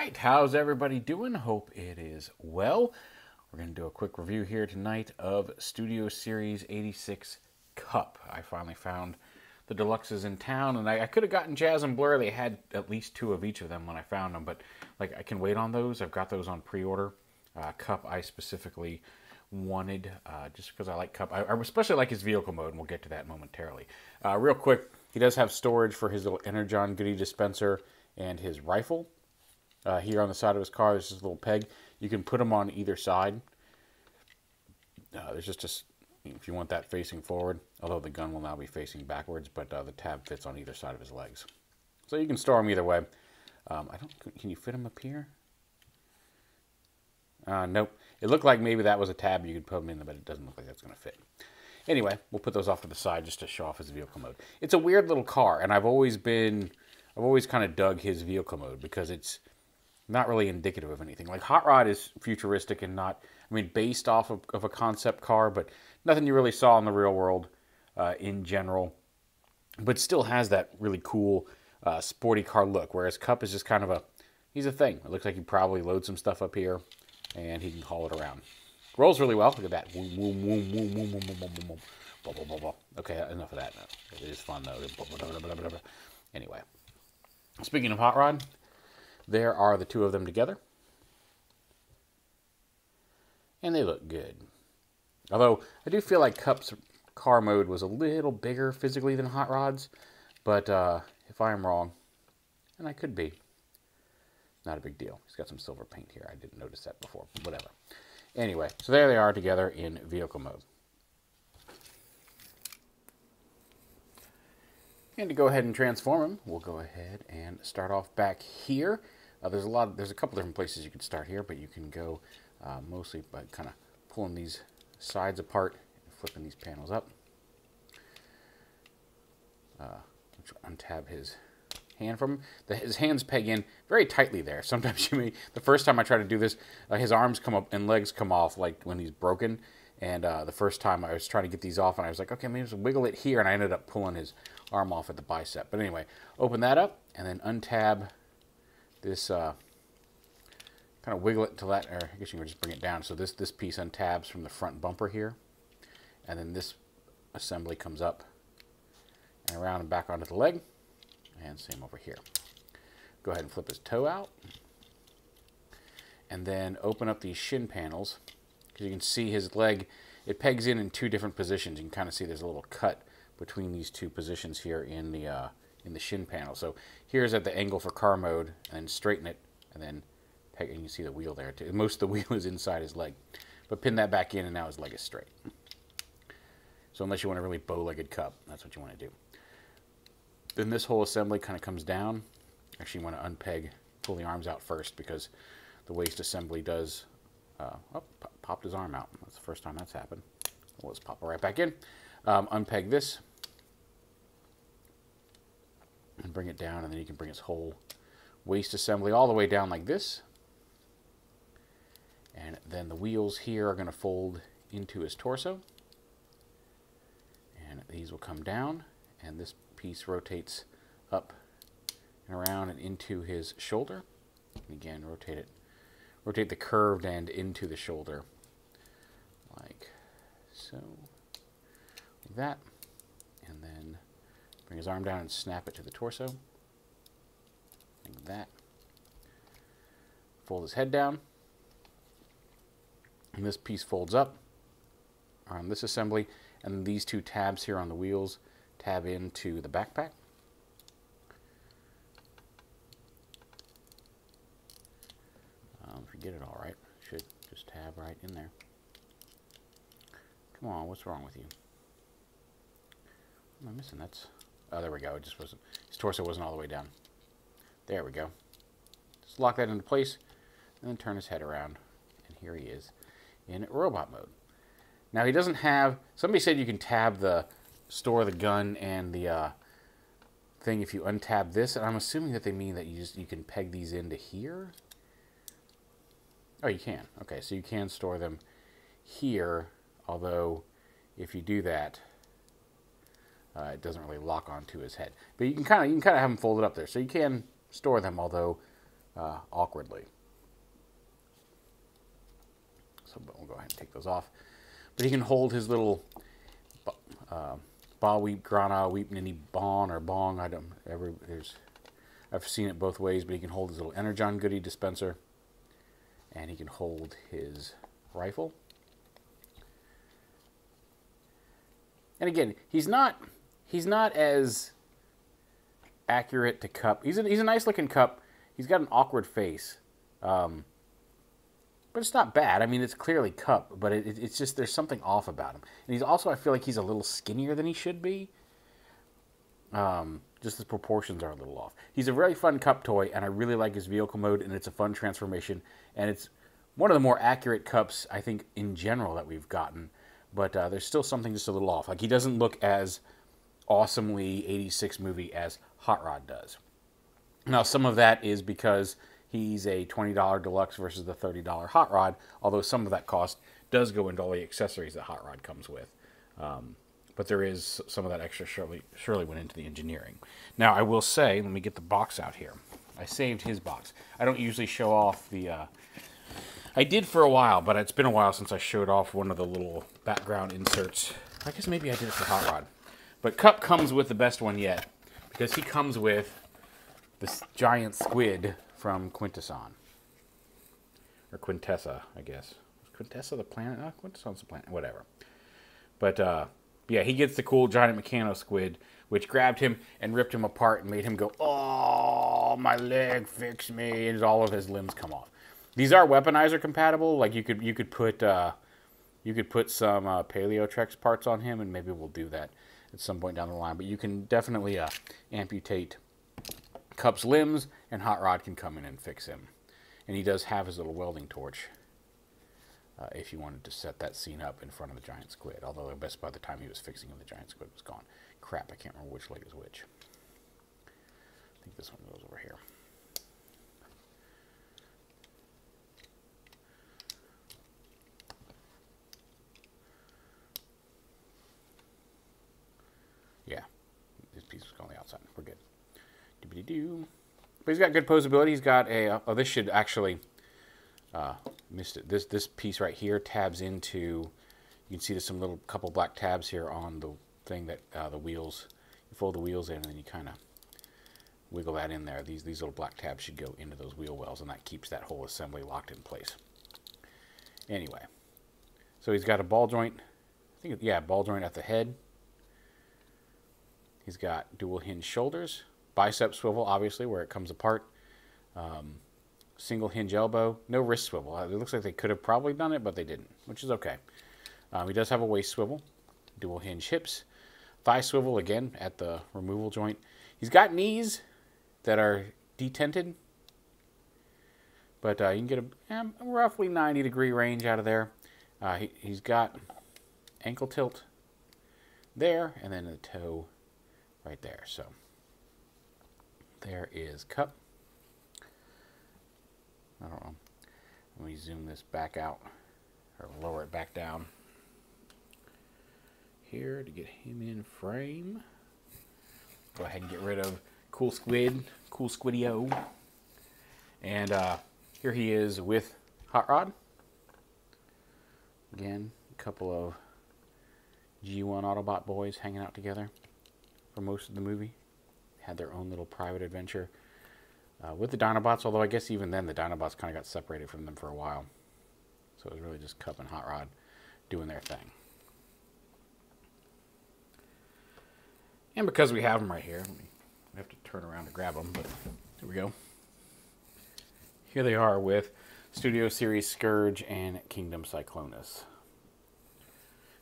right, how's everybody doing? Hope it is well. We're going to do a quick review here tonight of Studio Series 86 KUP. I finally found the Deluxes in town, and I could have gotten Jazz and Blur. They had at least two of each of them when I found them, but like I can wait on those. I've got those on pre-order. KUP I specifically wanted just because I like KUP. I especially like his vehicle mode, and we'll get to that momentarily. Real quick, he does have storage for his little Energon goodie dispenser and his rifle. Here on the side of his car, there's this little peg. You can put them on either side. There's just if you want that facing forward, although the gun will now be facing backwards, but the tab fits on either side of his legs. So you can store them either way. Can you fit them up here? Nope. It looked like maybe that was a tab you could put them in, but it doesn't look like that's going to fit. Anyway, we'll put those off to the side just to show off his vehicle mode. It's a weird little car, and I've always kind of dug his vehicle mode because it's not really indicative of anything. Like Hot Rod is futuristic and not, based off of a concept car, but nothing you really saw in the real world in general. But still has that really cool sporty car look, whereas KUP is just kind of he's a thing. It looks like he probably loads some stuff up here and he can haul it around. Rolls really well. Look at that. Okay, enough of that. It is fun though. Anyway, speaking of Hot Rod, there are the two of them together. And they look good. Although, I do feel like KUP's car mode was a little bigger physically than Hot Rod's. But if I am wrong, and I could be, not a big deal. He's got some silver paint here. I didn't notice that before. Whatever. Anyway, so there they are together in vehicle mode. And to go ahead and transform them, we'll go ahead and start off back here. There's a couple different places you can start here, but you can go mostly by kind of pulling these sides apart and flipping these panels up. Untab his hand from him. His hands peg in very tightly there. Sometimes the first time I try to do this, his arms come up and legs come off like when he's broken. And the first time I was trying to get these off, and I was like, okay, maybe just wiggle it here, and I ended up pulling his arm off at the bicep. But anyway, open that up, and then untab this, kind of wiggle it to that, or I guess you can just bring it down. So this piece untabs from the front bumper here, and then this assembly comes up and around and back onto the leg, and same over here. Go ahead and flip his toe out, and then open up these shin panels, because you can see his leg, it pegs in two different positions. You can kind of see there's a little cut between these two positions here in the shin panel. So here's at the angle for car mode, and then straighten it, and then peg, and you see the wheel there too. Most of the wheel is inside his leg, but pin that back in, and now his leg is straight. So unless you want a really bow-legged KUP, that's what you want to do. Then this whole assembly kind of comes down. Actually, you want to unpeg, pull the arms out first, because the waist assembly does popped his arm out. That's the first time that's happened. Well, let's pop it right back in. Unpeg this and bring it down, and then you can bring his whole waist assembly all the way down like this. And then the wheels here are going to fold into his torso. And these will come down, and this piece rotates up and around and into his shoulder. And again, rotate the curved end into the shoulder, like so, like that. And then bring his arm down and snap it to the torso, like that. Fold his head down, and this piece folds up on this assembly, and these two tabs here on the wheels tab into the backpack. If you get it all right, should just tab right in there. Come on, what's wrong with you? What am I missing? Oh, there we go. It just wasn't, his torso wasn't all the way down. There we go. Just lock that into place, and then turn his head around, and here he is in robot mode. Now he doesn't have, somebody said you can tab store the gun and the thing if you untab this, and I'm assuming that they mean that you can peg these into here. Oh, you can. Okay, so you can store them here, although if you do that, it doesn't really lock onto his head. But you can kind of have them folded up there, so you can store them, although awkwardly. So we'll go ahead and take those off. But he can hold his little ba weep, grana weep, ninny bon or bong. I've seen it both ways, but he can hold his little Energon goodie dispenser, and he can hold his rifle. And again, he's not as accurate to KUP. He's a nice looking KUP. He's got an awkward face, but it's not bad. I mean, it's clearly KUP, but it's just there's something off about him. And he's also, I feel like he's a little skinnier than he should be. Just his proportions are a little off. He's a very fun KUP toy, and I really like his vehicle mode, and it's a fun transformation, and it's one of the more accurate KUPs, I think, in general that we've gotten. But there's still something just a little off. Like, he doesn't look as awesomely 86 movie as Hot Rod does. Now, some of that is because he's a $20 Deluxe versus the $30 Hot Rod, although some of that cost does go into all the accessories that Hot Rod comes with. But there is some of that extra surely went into the engineering. Now, I will say, let me get the box out here. I saved his box. I don't usually show off the... I did for a while, but it's been a while since I showed off one of the little background inserts. I guess maybe I did it for Hot Rod. But KUP comes with the best one yet, because he comes with this giant squid from Quintesson. Or Quintessa, I guess. Was Quintessa the planet? Oh, Quintesson's the planet. Whatever. But, yeah, he gets the cool giant mechano squid, which grabbed him and ripped him apart and made him go, "Oh, my leg, fix me," and all of his limbs come off. These are weaponizer compatible. Like you could put some Paleotrex parts on him, and maybe we'll do that at some point down the line. But you can definitely amputate KUP's limbs, and Hot Rod can come in and fix him. And he does have his little welding torch if you wanted to set that scene up in front of the giant squid. Although I guess by the time he was fixing him, the giant squid was gone. Crap, I can't remember which leg is which. I think this one goes over here. Yeah, this piece was on the outside. We're good. Doobity-doo. But he's got good posability. He's got a... oh, this should actually... missed it. This piece right here tabs into... You can see there's some little couple black tabs here on the thing that the wheels... You fold the wheels in, and then you kind of wiggle that in there. These little black tabs should go into those wheel wells, and that keeps that whole assembly locked in place. Anyway. So he's got a ball joint. I think, yeah, ball joint at the head. He's got dual hinge shoulders, bicep swivel, obviously, where it comes apart, single hinge elbow, no wrist swivel. It looks like they could have probably done it, but they didn't, which is okay. He does have a waist swivel, dual hinge hips, thigh swivel, again, at the removal joint. He's got knees that are detented, but you can get a roughly 90-degree range out of there. He's got ankle tilt there, and then the toe right there. So there is KUP. I don't know. Let me zoom this back out, or lower it back down here to get him in frame. Go ahead and get rid of Cool Squid, Cool Squidio. And here he is with Hot Rod. Again, a couple of G1 Autobot boys hanging out together for most of the movie. Had their own little private adventure with the Dinobots, although I guess even then the Dinobots kind of got separated from them for a while. So it was really just KUP and Hot Rod doing their thing. And because we have them right here, we have to turn around to grab them, but here we go. Here they are with Studio Series Scourge and Kingdom Cyclonus.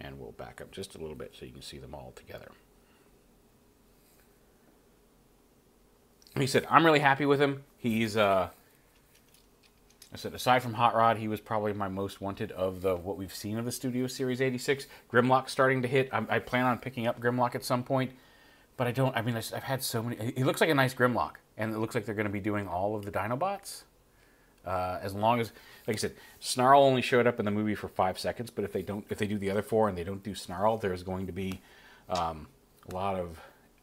And we'll back up just a little bit so you can see them all together. He said, I'm really happy with him. He's, I said, aside from Hot Rod, he was probably my most wanted of what we've seen of the Studio Series 86. Grimlock's starting to hit. I plan on picking up Grimlock at some point. But I mean, I've had so many. He looks like a nice Grimlock. And it looks like they're going to be doing all of the Dinobots. As long as, like I said, Snarl only showed up in the movie for 5 seconds. But if they do the other 4 and they don't do Snarl, there's going to be a lot of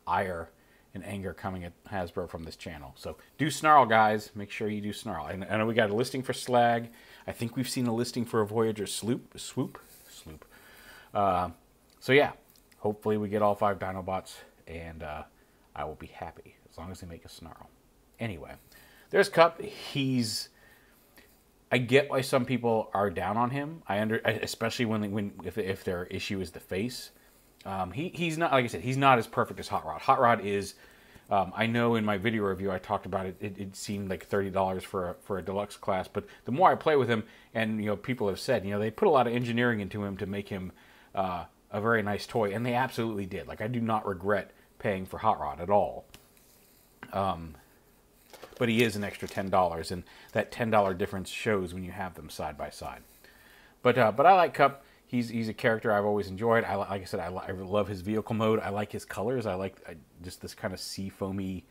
ire and anger coming at Hasbro from this channel. So do Snarl, guys. Make sure you do Snarl. And I know we got a listing for Slag. I think we've seen a listing for a Voyager Swoop. So yeah, hopefully we get all 5 Dinobots, and I will be happy as long as they make a Snarl. Anyway, there's KUP. I get why some people are down on him. Especially if their issue is the face. He's not, like I said, he's not as perfect as Hot Rod. Hot Rod is, I know in my video review I talked about it. It seemed like $30 for a deluxe class, but the more I play with him, and people have said, they put a lot of engineering into him to make him a very nice toy, and they absolutely did. Like, I do not regret paying for Hot Rod at all. But he is an extra $10, and that $10 difference shows when you have them side by side. But I like KUP. He's a character I've always enjoyed. Like I said, I love his vehicle mode. I like his colors. I like just this kind of sea foamy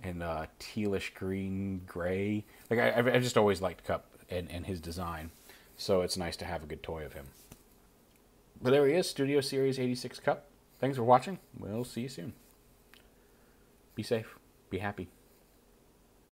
and tealish green gray. Like I just always liked KUP and his design. So it's nice to have a good toy of him. But there he is, Studio Series 86 KUP. Thanks for watching. We'll see you soon. Be safe. Be happy.